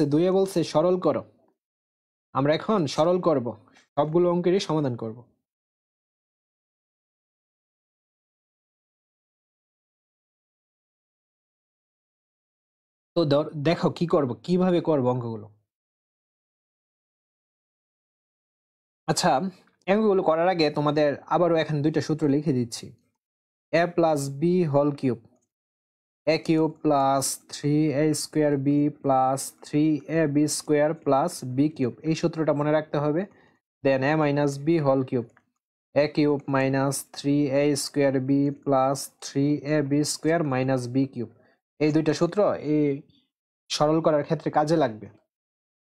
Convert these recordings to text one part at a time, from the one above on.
বলছে 2 এ বলছে সরল করো। আমরা এখন সরল করব, সবগুলো অঙ্কেরই সমাধান করব। তো দেখো কি করব, কিভাবে করব অঙ্কগুলো। আচ্ছা, অঙ্কগুলো করার আগে তোমাদের আবারও এখানে দুইটা সূত্র লিখে দিচ্ছি। a plus B whole cube, a cube plus 3a square B plus 3ab square plus B cube, এই সূত্রটা মনে রাখতে হবে। Then a minus B whole cube, a cube minus 3a square B plus 3ab square minus B cube, এই দুইটা সূত্র এই সরল করার ক্ষেত্রে কাজে লাগবে।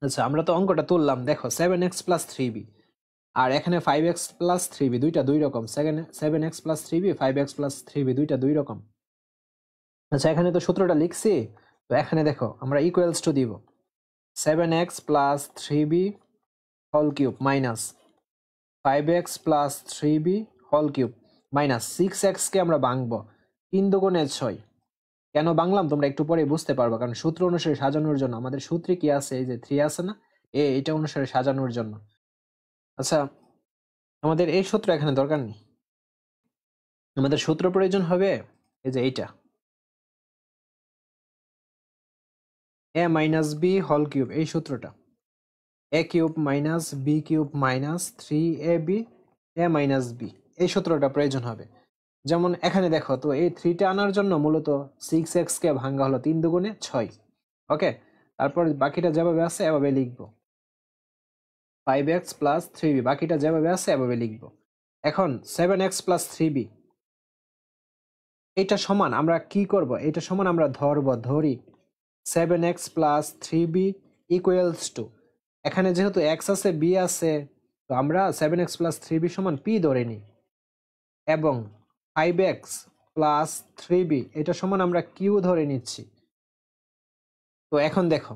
আচ্ছা, আমরা তো অঙ্কটা তুললাম, দেখো 7x প্লাস 3b আর এখানে 5x প্লাস 3b, দুইটা দুই রকম। 7x plus 3b, 5x plus 3b, দুইটা দুই রকম। আচ্ছা, এখানে তো সূত্রটা লিখছি, তো এখানে দেখো আমরা ইকুয়ালস টু দিব 7x plus 3b whole cube minus 5x plus 3b whole cube minus 6x কে আমরা ভাঙবো 3 দুগুণে 6। কেন ভাঙলাম তোমরা একটু পরে বুঝতে পারবে, কারণ সূত্র অনুসারে সাজানোর জন্য। আমাদের সূত্রে কি আছে, এই যে 3 আছে না, এটা অনুসারে সাজানোর জন্য। আচ্ছা, আমাদের এই সূত্র এখানে দরকার নেই, আমাদের সূত্র প্রয়োজন হবে এই যে এইটা, a minus B whole cube, এই সূত্রটা a cube minus B cube minus 3ab a minus B, এই সূত্রটা প্রয়োজন হবে। যেমন এখানে দেখো তো, এই 3টা আনার জন্য মূলত 6x কে ভাঙা হলো 3 দুগুণে 6। ওকে, তারপর বাকিটা যেভাবে আছে এভাবে লিখবো, 5x প্লাস 3b, বাকিটা যেভাবে আছে এভাবে লিখবো। এখন 7x প্লাস 3b, এটা সমান আমরা কি করব, এটা সমান আমরা ধরি 7x plus 3b equals to, এখানে যেহেতু x আছে b আছে, তো আমরা 7x প্লাস 3b সমান p ধরে নিই, এবং 5x প্লাস 3b এটা সমান আমরা q ধরে নিচ্ছি। তো এখন দেখো,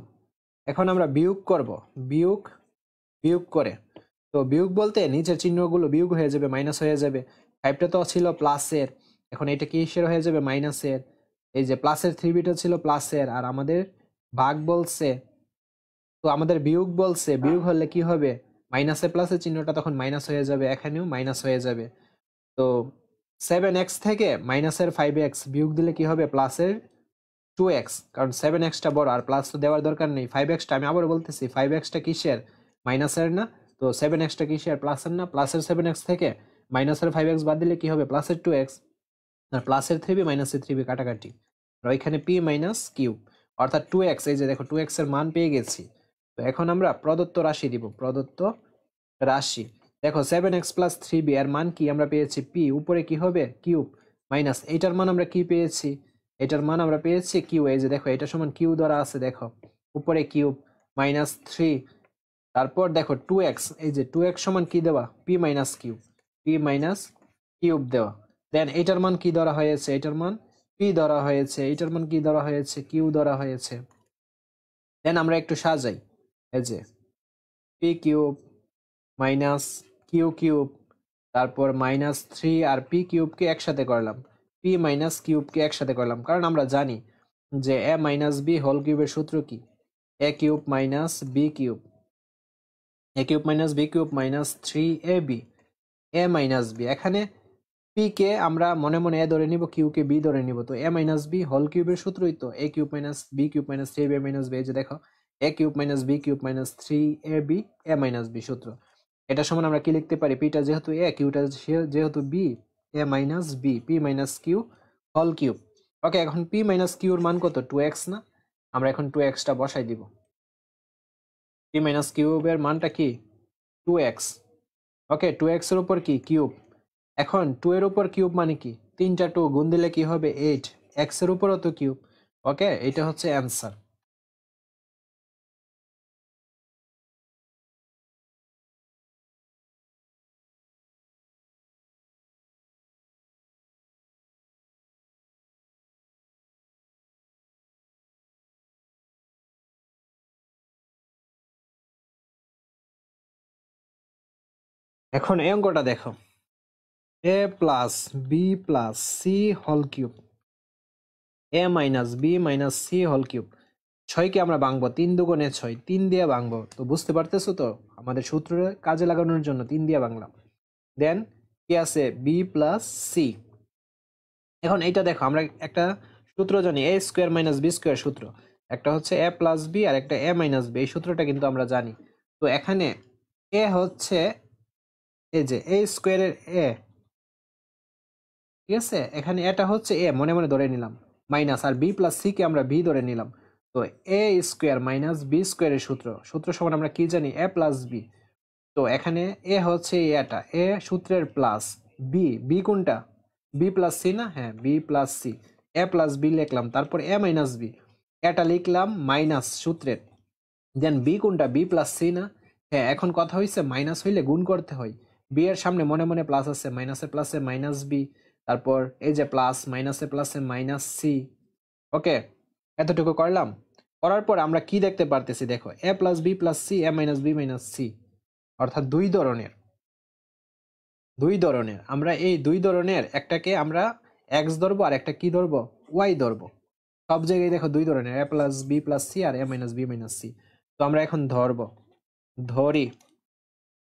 এখন আমরা বিয়োগ করব, বিয়োগ করে, তো বিয়োগ বলতে নিচের চিহ্নগুলো বিয়োগ হয়ে যাবে, মাইনাস হয়ে যাবে। 5টা তো ছিল প্লাসের, এখন এটা কিসের হয়ে যাবে, মাইনাসের। এই যে প্লাসের 3bটা ছিল প্লাসের, আর আমাদের ভাগ বলছে, তো আমাদের বিয়োগ বলছে, বিয়োগ হলে কি হবে, মাইনাসে প্লাসের চিহ্নটা তখন মাইনাস হয়ে যাবে, এখানেও মাইনাস হয়ে যাবে। তো 7x থেকে মাইনাসের 5x বিয়োগ দিলে কি হবে, প্লাসের 2x, কারণ 7xটা বড় আর প্লাস তো দেওয়ার দরকার নেই। 5xটা আমি আবার বলতেছি, 5xটা কিসের, মাইনাসের না, তো 7xটা কিসের, প্লাসের না, প্লাসের 7x থেকে মাইনাসের 5x বাদ দিলে কি হবে, প্লাসের 2x, আর প্লাসের 3b মাইনাসের 3b কাটাকাটি, আর ওইখানে p মাইনাস কিউব, অর্থাৎ 2x, এই যে দেখো 2x এর মান পেয়ে গেছি। তো এখন আমরা প্রদত্ত রাশি দিব, প্রদত্ত রাশি। দেখো 7x প্লাস 3b এর মান কি আমরা পেয়েছি p, উপরে কি হবে কিউব, মাইনাস এইটার মান আমরা কি পেয়েছি, এটার মান আমরা পেয়েছি কিউ, এই যে দেখো এটা সমান কিউ ধরা আছে, দেখো উপরে কিউব মাইনাস 3, তারপর দেখো 2x, এই যে 2x সমান কি দেওয়া, p minus cube, p minus cube দেওয়া। দেন এটার মান কি ধরা হয়েছে, এটার মান p ধরা হয়েছে, এটার মান কি ধরা হয়েছে, কিউ ধরা হয়েছে। দেন আমরা একটু সাজাই, এই যে p cube minus Q cube, তারপর মাইনাস 3 আর p কিউবকে একসাথে করলাম, p মাইনাস কিউবকে একসাথে করলাম, কারণ আমরা জানি যে a মাইনাস বি হোল কিউবের সূত্র কি, a cube minus B cube, a cube minus B cube minus 3ab a minus B. এখানে p কে আমরা মনে মনে a ধরে নিব, কিউ কে b ধরে নিব, তো a মাইনাস বি হোল কিউবের সূত্রই তো a cube minus B cube minus 3ab minus b, এই যে দেখো a cube minus B cube minus 3ab a minus B সূত্র। এটা সমান আমরা কি লিখতে পারি, পিটা যেহেতু a, কিউটা যেহেতু b, a minus b, p minus q whole cube. Okay, এখন p মাইনাস কিউর মান কত, 2x না, আমরা এখন 2xটা বসাই দিব, p মাইনাস কিউবের মানটা কি 2x। ওকে, 2x এর উপর কি কিউব, এখন 2 এর উপর কিউব মানে কি, 3টা 2 গুণ দিলে কি হবে 8, x এর উপরও তো কিউব। ওকে, এটা হচ্ছে অ্যান্সার। এখন এই অঙ্কটা দেখো, a plus b plus c whole cube, a minus b minus c whole cube, 6কে আমরা ভাঙবো 3 দুগুণে 6, 3 দিয়ে ভাঙবো। তো বুঝতে পারতেছো তো আমাদের সূত্র কাজে লাগানোর জন্য 3 দিয়ে ভাঙলাম। দেন কি আছে বি প্লাস সি। এখন এইটা দেখো আমরা একটা সূত্র জানি এ স্কোয়ার মাইনাস বি স্কোয়ার সূত্র, একটা হচ্ছে এ প্লাস বি আর একটা এ মাইনাস বি, এই সূত্রটা কিন্তু আমরা জানি। তো এখানে এ হচ্ছে এই যে এ স্কোয়ারের এ, ঠিক আছে, এখানে এটা হচ্ছে এ মনে মনে ধরে নিলাম মাইনাস, আর বি প্লাস সি কে আমরা বি ধরে নিলাম। তো এ স্কোয়ার মাইনাস বি স্কোয়ারের সূত্র সমান আমরা কি জানি এ প্লাস বি। তো এখানে এ হচ্ছে এটা এ সূত্রের প্লাস বি, বি কোনটা বি প্লাস সি না, হ্যাঁ বি প্লাস সি, এ প্লাস বি লিখলাম, তারপর এ মাইনাস বি, এটা লিখলাম মাইনাস সূত্রের, দেন বি কোনটা বি প্লাস সি না, হ্যাঁ এখন কথা হইছে মাইনাস হইলে গুণ করতে হয়, বি এর সামনে মনে মনে প্লাস আছে, মাইনাসে প্লাসে মাইনাস বি, তারপর এই যে প্লাস মাইনাসে প্লাসে মাইনাস সি। ওকে, এতটুকু করলাম। করার পর আমরা কি দেখতে পারতেছি দেখো এ প্লাস বি প্লাস সি এ মাইনাস বি মাইনাস সি, অর্থাৎ দুই ধরনের আমরা এই দুই ধরনের একটাকে আমরা এক্স ধরবো আর একটা কি ধরবো ওয়াই ধরবো। সব জায়গায় দেখো দুই ধরনের এ প্লাস বি প্লাস সি আর এ মাইনাস বি মাইনাস সি। তো আমরা এখন ধরি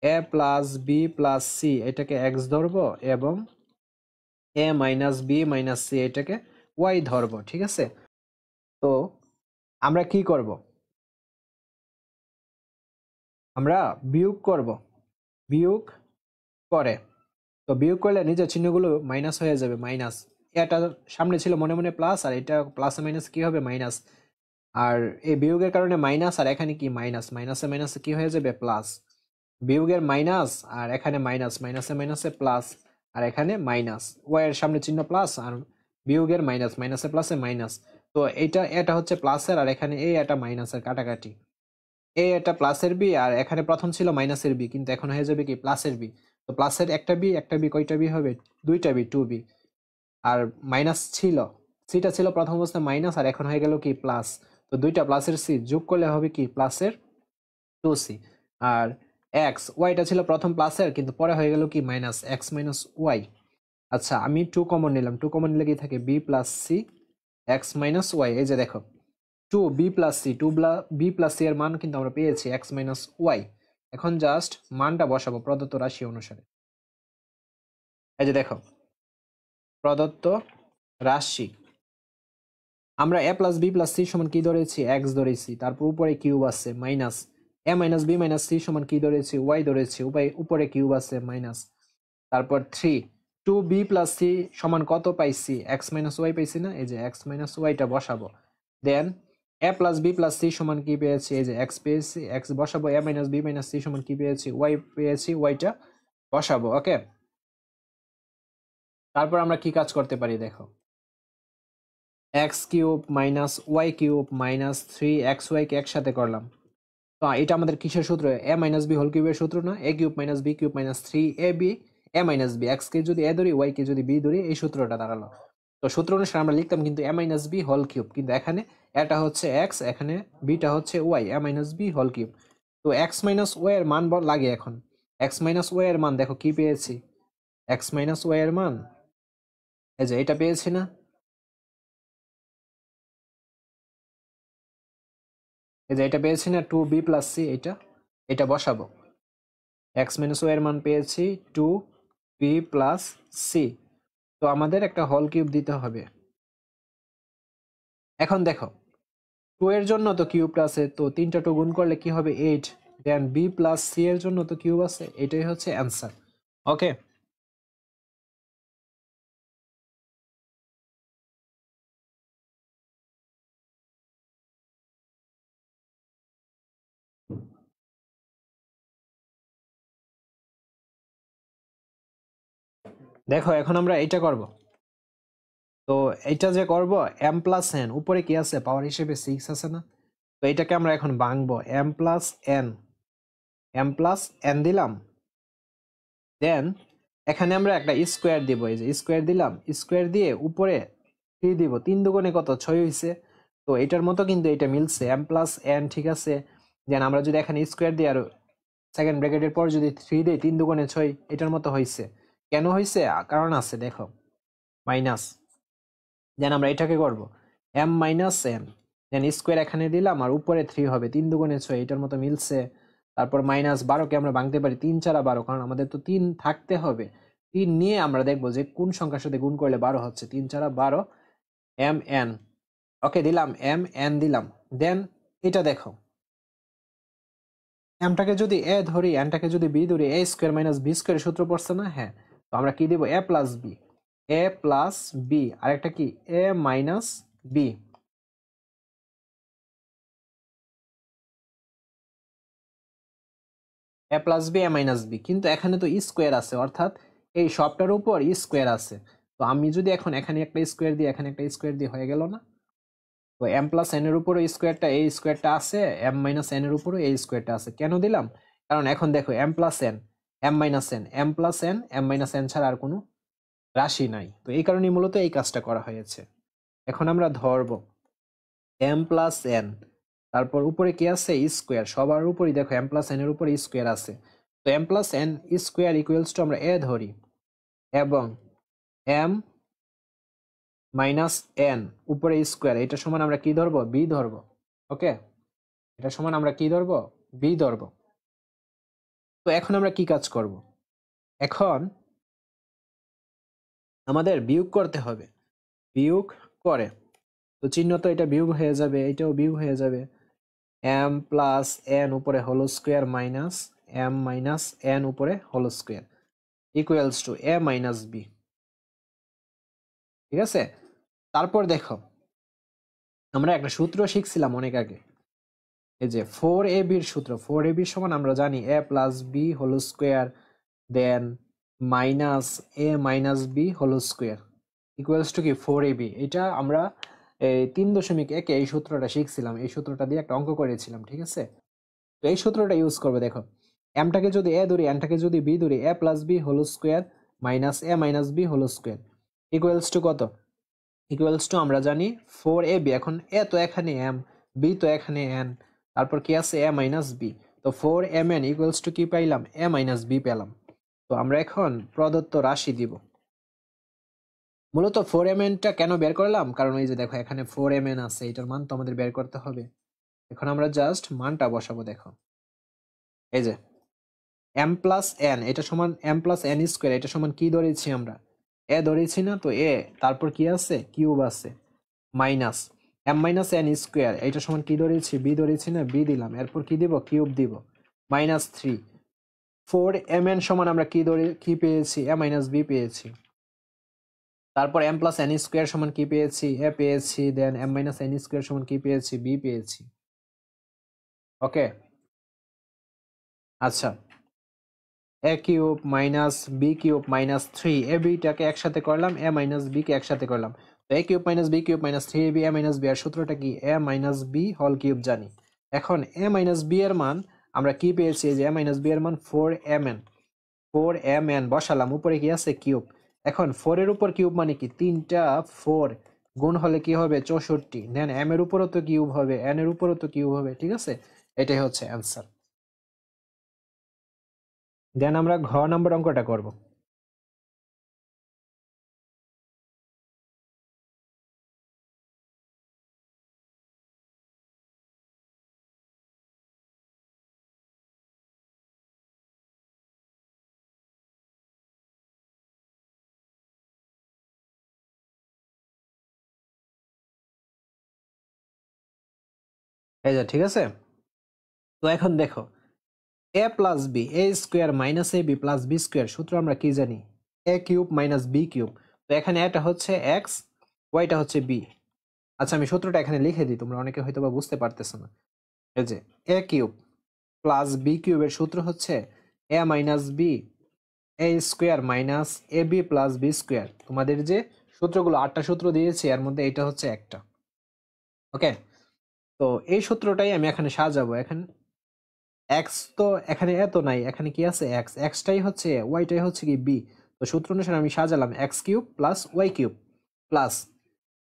a plus b plus C এটাকে এক্স ধরবো এবং এ মাইনাস বি মাইনাস সি এটাকে ওয়াই ধরবো, ঠিক আছে। তো আমরা কি করব, আমরা বিয়োগ করব, বিয়োগ করে, তো বিয়োগ করলে নিচের চিহ্নগুলো মাইনাস হয়ে যাবে, মাইনাস, এটা সামনে ছিল মনে মনে প্লাস আর এটা প্লাস মাইনাস কি হবে মাইনাস, আর এই বিয়োগের কারণে মাইনাস আর এখানে কি মাইনাস, মাইনাসে মাইনাসে কি হয়ে যাবে প্লাস, বিয়োগের মাইনাস আর এখানে মাইনাস, মাইনাসে মাইনাসে প্লাস আর এখানে মাইনাস, ওয়াই এর সামনে চিহ্ন প্লাস আর বিয়োগের মাইনাস, মাইনাসে প্লাসে মাইনাস। তো এটা হচ্ছে প্লাসের আর এখানে এটা মাইনাসের কাটাকাটি, এটা প্লাসের বি আর এখানে প্রথম ছিল মাইনাসের বি কিন্তু এখন হয়ে যাবে কি প্লাসের বি। তো প্লাসের একটা বি কয়টা বি হবে দুইটা বি, টু বি, আর মাইনাস ছিল সিটা ছিল প্রথম অবস্থায় মাইনাস আর এখন হয়ে গেল কি প্লাস, তো দুইটা প্লাসের সি যোগ করলে হবে কি প্লাসের টু সি। আর এক্স ওয়াইটা ছিল প্রথম প্লাসের কিন্তু পরে হয়ে গেল কি মাইনাস এক্স মাইনাস ওয়াই। আচ্ছা আমি টু কমন নিলাম, টু কমন নিলে কি থাকে B plus C X minus Y, এই যে দেখো two B plus C, B plus C এর মান কিন্তু আমরা পেয়েছি এক্স মাইনাস ওয়াই। এখন জাস্ট মানটা বসাবো প্রদত্ত রাশি অনুসারে, এই যে দেখো প্রদত্ত রাশি আমরা এ প্লাস বি প্লাস সি সমান কি ধরেছি এক্স ধরেছি, তারপর উপরে কিউব আছে minus, a minus b minus C সমান কি ধরেছি ওয়াই ধরেছি, উপরে কিউব আছে মাইনাস, তারপর 3 টু বি প্লাস সি সমান কত পাইছি এক্স মাইনাস ওয়াই পাইছি না, এই যে এক্স মাইনাস ওয়াইটা বসাবো। দেন এ প্লাস বি প্লাস সি সমান কি পেয়েছি, এই যে এক্স পেয়েছি এক্স বসাবো, এ মাইনাস বি মাইনাস সি সমান কি পেয়েছি ওয়াই পেয়েছি, ওয়াইটা বসাবো। ওকে, তারপর আমরা কি কাজ করতে পারি দেখো X cube minus Y cube minus 3xy কে একসাথে করলাম। তো এটা আমাদের কিসের সূত্র এ মাইনাস বি হোল কিউবের সূত্র না, a cube minus B cube minus 3ab a minus b, x কে যদি এ ধরি ওয়াই কে যদি বি ধরি, এই সূত্রটা দাঁড়ালো। তো সূত্র অনুসারে আমরা লিখতাম কিন্তু এ মাইনাস বি হোল কিউব, কিন্তু এখানে এটা হচ্ছে এক্স এখানে বিটা হচ্ছে ওয়াই, এ মাইনাস বি হোল কিউব। তো এক্স মাইনাস ওয়াই এর মান লাগে, এখন এক্স মাইনাস ওয়াই এর মান দেখো কি পেয়েছি, এক্স মাইনাস ওয়াই এর মান এই যে এটা পেয়েছি না, এই যে এটা পেয়েছি না টু বি প্লাস সি, এটা বসাবো, এক্স মাইনাস ওয়াই এর মান পেয়েছি টু বি প্লাস সি। তো আমাদের একটা হোল কিউব দিতে হবে। এখন দেখো টু এর জন্য তো কিউবটা আছে, তো তিনটা টু গুণ করলে কি হবে 8, দেন বি প্লাস সি এর জন্য তো কিউব আছে, এটাই হচ্ছে অ্যান্সার। ওকে, দেখো এখন আমরা এটা করব। তো এটা যে করব এম প্লাস এন, উপরে কি আছে পাওয়ার হিসেবে 6 আছে না, তো এটাকে আমরা এখন ভাঙবো এম প্লাস এন দিলাম, দেন এখানে আমরা একটা স্কোয়ার দিব, এই যে স্কোয়ার দিলাম, স্কোয়ার দিয়ে উপরে 3 দিব, 3 দুগুণে কত 6 হইছে। তো এটার মতো কিন্তু এটা মিলছে এম প্লাস এন, ঠিক আছে। দেন আমরা যদি এখানে স্কোয়ার দিই আর সেকেন্ড ব্র্যাকেটের পর যদি 3 দিই, 3 দুগুণে 6, এটার মতো হইছে। কেন হইছে কারণ আছে দেখো মাইনাস, দেন আমরা এটাকে করব এম মাইনাস এন, দেন স্কোয়ার এখানে দিলাম আর উপরে 3 হবে, 3 দুগুণে 6, এটার মতো মিলছে। তারপর -12কে আমরা ভাঙতে পারি 3 4 12, কারণ আমাদের তো 3 থাকতে হবে। 3 নিয়ে আমরা দেখবো যে কোন সংখ্যার সাথে গুণ করলে 12 হচ্ছে। 3 4 12 mn। ওকে, দিলাম mn দিলাম। দেন এটা দেখো, এমটাকে যদি এ ধরি, এনটাকে যদি বি ধরি, এ স্কোয়ার মাইনাস বি স্কোয়ারের সূত্র পড়ছে না? হ্যাঁ। তো আমরা কি দিব? এ প্লাস বি। এ প্লাস বি, আরেকটা কি? A minus B. A plus B, A minus B, কিন্তু এখানে তো স্কোয়ার আছে, অর্থাৎ এই সবটার উপর স্কোয়ার আছে। তো আমি যদি এখন এখানে একটা স্কোয়ার দিই, এখানে একটা স্কোয়ার দিয়ে, হয়ে গেল না? তো এম প্লাস এন এর উপরও স্কোয়ারটা, এই স্কোয়ারটা আছে, এম মাইনাস এন এর উপরও এই স্কোয়ারটা আছে। কেন দিলাম? কারণ এখন দেখো, M plus N, M minus N, M plus N, M minus N ছাড়া আর কোনো রাশি নাই। তো এই কারণেই মূলত এই কাজটা করা হয়েছে। এখন আমরা ধরবো এম প্লাস এন, তারপর উপরে কি আছে? স্কোয়ার। সবার উপরই দেখো এম প্লাস এন এর উপরে স্কোয়ার আছে। তো M plus N square equals to আমরা এ ধরি, এবং এম মাইনাস এন উপরে স্কোয়ার, এটা সমান আমরা কি ধরবো? বি ধরবো। ওকে, এটা সমান আমরা কি ধরবো? বি ধরবো। তো এখন আমরা কি কাজ করব? এখন আমাদের বিয়োগ করতে হবে। বিয়োগ করে, তো চিহ্ন তো এটা বিয়োগ হয়ে যাবে, এটাও বিয়োগ হয়ে যাবে। এম প্লাস এন উপরে whole square minus M minus N উপরে whole square equals to a minus b. ঠিক আছে? তারপর দেখো, আমরা একটা সূত্র শিখছিলাম অনেক আগে, এই যে 4ab এর সূত্র। 4ab সমান আমরা জানি a plus B whole square, then minus a minus B whole square equals to কি? 4ab। এটা আমরা এই 3.1 এই সূত্রটা শিখছিলাম, এই সূত্রটা দিয়ে একটা অঙ্ক করেছিলাম। ঠিক আছে? তো এই সূত্রটা ইউজ করবে। দেখো, এমটাকে যদি এ ধরি, এনটাকে যদি বি ধরি, a plus B whole square minus a minus B whole square equals to কত? ইকুয়ালস টু আমরা জানি 4ab। এখন এ তো এখানে এম, বি তো এখানে এন, তারপর কি আছে? এ মাইনাস বি। তো 4mn ইকুয়ালস টু কি পাইলাম? এ মাইনাস বি পেলাম। তো আমরা এখন প্রদত্ত রাশি দিব। মূলত 4mnটা কেন বের করলাম? কারণ এই যে দেখো, এখানে 4mn আছে, এটার মান তো আমাদের বের করতে হবে। এখন আমরা জাস্ট মানটা বসাবো। দেখো, এই যে এম প্লাস এন, এটা সমান এম প্লাস এন স্কোয়ার, এটা সমান কি ধরেছি আমরা? এ ধরেছি না? তো এ, তারপর কি আছে? কিউব আছে, minus M minus N square, এটা সমান কি ধরেছি? বি ধরেছি না? বি দিলাম। এরপর কি দিব? কিউব দিব, মাইনাস 3। 4mn সমান আমরা কি ধরে কি পেয়েছি? এ মাইনাস বি পেয়েছি। তারপর এম প্লাস এন স্কোয়ার সমান কি পেয়েছি? এ পেয়েছি। Then m minus N square সমান কি পেয়েছি? বি পেয়েছি। ওকে, আচ্ছা, a cube minus B cube minus 3, a বিটাকে একসাথে করলাম, এ মাইনাস বি কে একসাথে করলাম। তো a cube minus B cube minus 3ab a minus b, আর সূত্রটা কি? A minus B whole cube জানি। এখন এ মাইনাস বি এর মান আমরা কি পেয়েছি? যে এ মাইনাস বি এর মান 4mn। 4mn বসালাম, উপরে কি আছে? কিউব। এখন 4 এর উপর কিউব মানে কি? 3টা 4 গুণ হলে কি হবে? 64। দেন এম এর উপরও তো কিউব হবে, এন এর উপরও তো কিউব হবে। ঠিক আছে? এটাই হচ্ছে অ্যান্সার। দেন আমরা ঘ নাম্বার অঙ্কটা করব। এই যে, ঠিক আছে? তো এখন দেখো, এ plus B, A square minus A B plus B square সূত্র আমরা কি জানি? এ কিউব মাইনাস বি কিউব। তো এখানে এটা হচ্ছে এক্স, ওয়াইটা হচ্ছে বি। আচ্ছা, আমি সূত্রটা এখানে লিখে দিই, তোমরা অনেকে হয়তো বা বুঝতে পারতেছো না। এই যে এ কিউব প্লাস বি কিউবের সূত্র হচ্ছে এ minus B A square minus A B plus B square. তোমাদের যে সূত্রগুলো 8টা সূত্র দিয়েছি, এর মধ্যে এটা হচ্ছে একটা। ওকে, তো এই সূত্রটাই আমি এখানে সাজাবো। এখানে এক্স তো এখানে এত নাই, এখানে কি আছে? এক্স, এক্সটাই হচ্ছে এ, ওয়াইটাই হচ্ছে কি? বি। তো সূত্র অনুসারে আমি সাজালাম x cube plus y cube plus,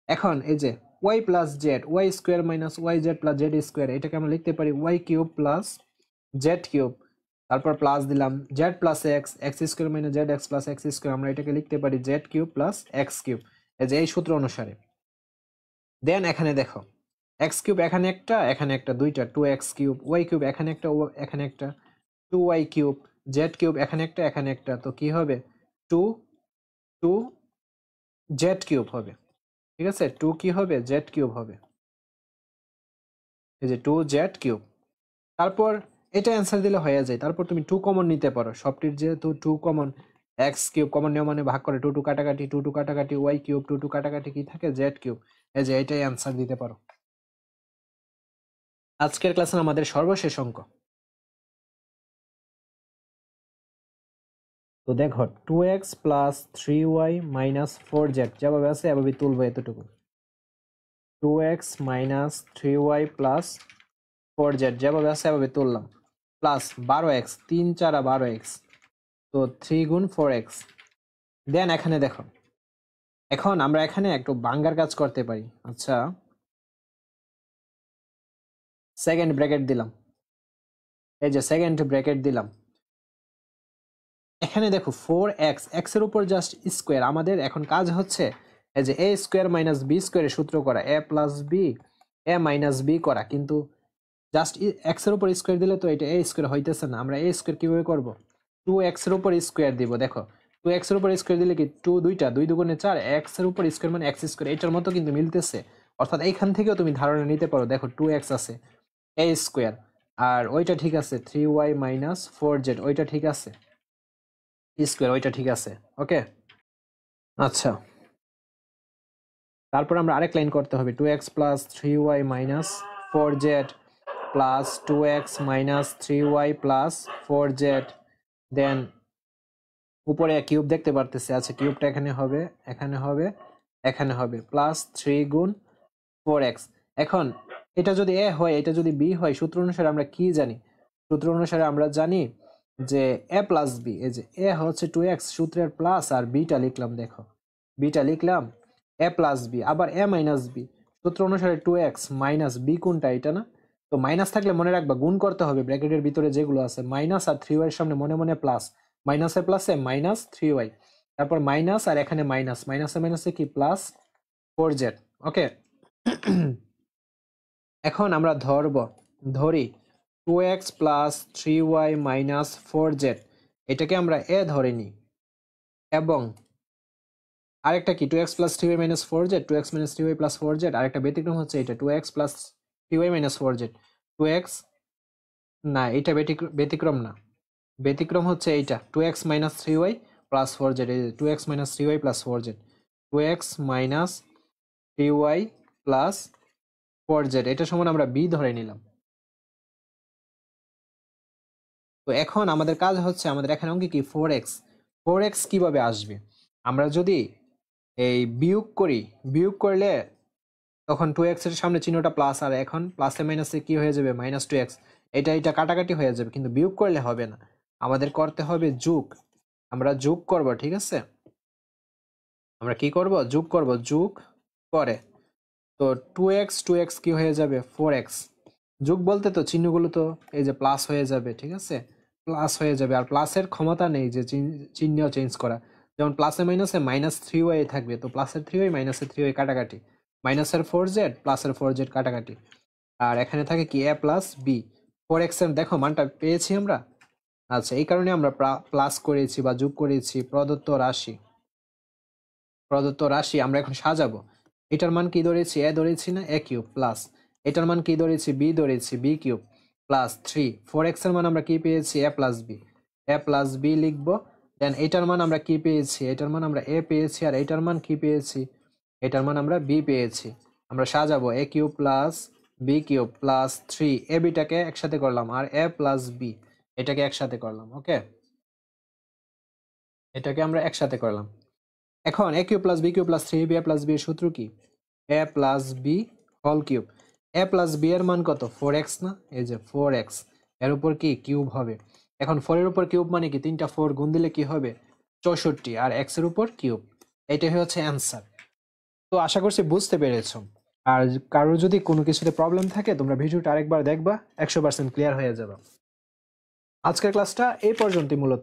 এখন এই যে y plus z, y square minus y z plus z square, এটাকে আমরা লিখতে পারি y cube plus z cube. তারপর প্লাস দিলাম z plus x, x square minus z x plus x square, আমরা এটাকে লিখতে পারি z cube plus x cube. এই যে এই সূত্র অনুসারে। দেন এখানে দেখো, এক্স কিউব এখানে একটা দুইটা 2x কিউব, ওয়াই কিউব এখানে একটা 2y কিউব, জেড কিউব এখানে একটা, তো কি হবে 2 জেড কিউব হবে। ঠিক আছে, 2 কি হবে জেড কিউব হবে, এই যে 2 জেড কিউব। তারপর এটা অ্যান্সার দিলে হয়ে যায়। তারপর তুমি 2 কমন নিতে পারো, সবটির যেহেতু 2 কমন, এক্স কিউব কমন নেওয়া মানে ভাগ করে 2 2 কাটাকাটি, 2 2 কাটাকাটি ওয়াই কিউব, 2 2 কাটাকাটি কি থাকে জেড কিউব। এই যে এটাই অ্যান্সার দিতে পারো। আজকের ক্লাসে আমাদের সর্বশেষ অঙ্ক। তো দেখো 2x plus 3y minus 4z যেভাবে আছে এভাবে তুলবো এতটুকু। 2x minus 3y plus 4z যেভাবে আছে এভাবে তুললাম, প্লাস 12x, 3 4 12x, তো 3 গুণ 4x। দেন এখানে দেখো, এখন আমরা এখানে একটু ভাঙ্গার কাজ করতে পারি। আচ্ছা, সেকেন্ড ব্র্যাকেট দিলাম, এই যে সেকেন্ড ব্র্যাকেট দিলাম। এখানে দেখো 4x, x এর উপর জাস্ট স্কোয়ার। আমাদের এখন কাজ হচ্ছে এই যে a স্কোয়ার মাইনাস b স্কোয়ারের সূত্র করা, a plus b a minus b করা, কিন্তু জাস্ট x এর উপর স্কোয়ার দিলে তো এটা a স্কোয়ার হইতেছে না। আমরা a স্কোয়ার কিভাবে করব, 2x এর উপর স্কোয়ার দিব। দেখো 2x এর উপর স্কোয়ার দিলে কি 2 দুইটা, 2 দুগুণে 4, x এর উপর স্কোয়ার মানে x স্কোয়ার, এটার মতো কিন্তু মিলতেছে। অর্থাৎ এইখান থেকেও তুমি ধারণা নিতে পারো, দেখো 2x আছে a স্কোয়ার, আর ওইটা ঠিক আছে 3y মাইনাস 4z, ওইটা ঠিক আছে স্কোয়ার, ওইটা ঠিক আছে। ওকে, আচ্ছা, তারপর আমরা আরেক লাইন করতে হবে, 2x plus 3y minus 4z plus 2x minus 3y plus 4z। দেন উপরে কিউব দেখতে পারতেছি, আচ্ছা কিউবটা এখানে হবে, এখানে হবে, এখানে হবে, প্লাস 3 গুণ 4x। এখন এটা যদি a হয়, এটা যদি b হয়, সূত্র অনুসারে আমরা কি জানি, সূত্র অনুসারে আমরা জানি যে a প্লাস b, এই যে a হচ্ছে 2x সূত্রের প্লাস, আর বিটা লিখলাম, দেখো বিটা লিখলাম a প্লাস b, আবার a মাইনাস b সূত্র অনুসারে 2x মাইনাস b কোনটা, এটা না? তো মাইনাস থাকলে মনে রাখবা গুণ করতে হবে, ব্র্যাকেটের ভিতরে যেগুলো আছে মাইনাস আর 3y এর সামনে মনে মনে প্লাস, মাইনাসে প্লাসে মাইনাস 3y, তারপর মাইনাস আর এখানে মাইনাস, মাইনাসে মাইনাসে কি প্লাস 4z। ওকে, এখন আমরা ধরি 2x plus 3y minus 4z, এটাকে আমরা a ধরে নিই, এবং আরেকটা কি 2x plus 3y minus 4z, 2x minus 3y plus 4z, আরেকটা ব্যতিক্রম হচ্ছে এটা 2x plus 3y minus 4z, 2x না, এটা ব্যতিক্রম না, ব্যতিক্রম হচ্ছে এইটা 2x minus 3y plus 4z, এই 2x minus 3y plus 4z, 2x minus 3y plus 4z, এটা সমান আমরা b ধরে নিলাম। তো এখন আমাদের কাজ হচ্ছে, আমাদের এখানে অঙ্কে কি 4x, 4x কিভাবে আসবে, আমরা যদি এই বিয়োগ করি, বিয়োগ করলে তখন 2x এর সামনে চিহ্নটা প্লাস, আর এখন প্লাসে মাইনাসে কি হয়ে যাবে মাইনাস 2x, এটা কাটাকাটি হয়ে যাবে, কিন্তু বিয়োগ করলে হবে না, আমাদের করতে হবে যোগ। আমরা যোগ করব, ঠিক আছে, আমরা কি করব যোগ করব, যোগ করে তো 2x কি হয়ে যাবে 4x, যোগ বলতে তো চিহ্নগুলো তো এই যে প্লাস হয়ে যাবে, ঠিক আছে, প্লাস হয়ে যাবে, আর প্লাসের ক্ষমতা নেই যে চিহ্ন চেঞ্জ করা, যেমন প্লাসে মাইনাসে মাইনাস 3y থাকবে, তো প্লাসের 3y মাইনাসের 3y কাটাকাটি, মাইনাসের 4z প্লাসের 4z কাটাকাটি, আর এখানে থাকে কি a প্লাস b, 4x এর দেখো মানটা পেয়েছি আমরা। আচ্ছা, এই কারণে আমরা প্লাস করেছি বা যোগ করেছি প্রদত্ত রাশি আমরা এখন সাজাবো। এটার মান কি ধরেছি a ধরেছি না, a কিউব, প্লাস এটার মান কি ধরেছি b ধরেছি, b কিউব, প্লাস 3 4x এর মান আমরা কি পেয়েছি a প্লাস b লিখবো। দেন এটার মান আমরা কি পেয়েছি, এটার মান আমরা a পেয়েছি, আর এটার মান কি পেয়েছি, এটার মান আমরা b পেয়েছি। আমরা সাজাবো a cube plus b cube plus 3, a bটাকে একসাথে করলাম, আর a প্লাস b এটাকে একসাথে করলাম। ওকে, এটাকে আমরা একসাথে করলাম। এখন a cube plus b cube plus 3ab plus b এর সূত্র কি, a plus b whole cube, a plus b এর মান কত 4x না, এই যে 4x, এর উপর কি কিউব হবে। এখন 4 এর উপর কিউব মানে কি 3টা 4 গুণ দিলে কি হবে 64, আর x এর উপর কিউব, এটাই হচ্ছে অ্যান্সার। তো আশা করছি বুঝতে পেরেছো, আর কারোর যদি কোনো কিছুতে প্রবলেম থাকে তোমরা ভিডিওটা আরেকবার দেখবা, 100% ক্লিয়ার হয়ে যাবে। আজকের ক্লাসটা এই পর্যন্তই মূলত।